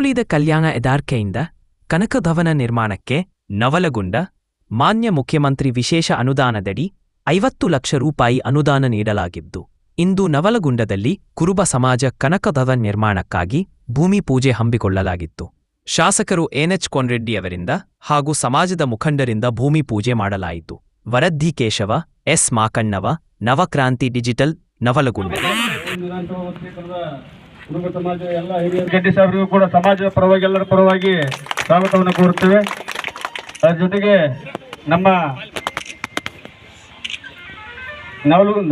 ಹಿಂದುಳಿದ ಕಲ್ಯಾಣ ಇಲಾಖೆಯಿಂದ ಕನಕಭವನ ನಿರ್ಮಾಣಕ್ಕೆ ನವಲಗುಂದ ಮಾನ್ಯ ಮುಖ್ಯಮಂತ್ರಿ ವಿಶೇಷ ಅನುದಾನದಡಿ 50 ಲಕ್ಷ ರೂಪಾಯಿ ಅನುದಾನ ನೀಡಲಾಗಿದ್ದು, ಇಂದು ನವಲಗುಂದದಲ್ಲಿ ಕುರುಬ ಸಮಾಜ ಕನಕಭವನ ನಿರ್ಮಾಣಕ್ಕಾಗಿ ಭೂಮಿ ಪೂಜೆ ಹಮ್ಮಿಕೊಳ್ಳಲಾಗಿತ್ತು. ಶಾಸಕರು ಎನ್ಎಚ್ ಕೋನರೆಡ್ಡಿಯವರಿಂದ ಹಾಗೂ ಸಮಾಜದ ಮುಖಂಡರಿಂದ ಭೂಮಿ ಪೂಜೆ ಮಾಡಲಾಯಿತು. ವರದ್ದಿ ಕೇಶವ, ಎಸ್ ಮಾಕಣ್ಣವ, ನವಕ್ರಾಂತಿ ಡಿಜಿಟಲ್, ನವಲಗುಂದ. ಕುರುಬ ಸಮಾಜ ಎಲ್ಲ ಹಿರಿಯ ಗೆಡ್ಡಿ ಸಾಹೇಬರಿಗೂ ಕೂಡ ಸಮಾಜದ ಪರವಾಗಿ ಎಲ್ಲರ ಪರವಾಗಿ ಸ್ವಾಗತವನ್ನು ಕೋರುತ್ತೇವೆ. ಅದರ ಜೊತೆಗೆ ನಮ್ಮ ನವಲಗುಂದ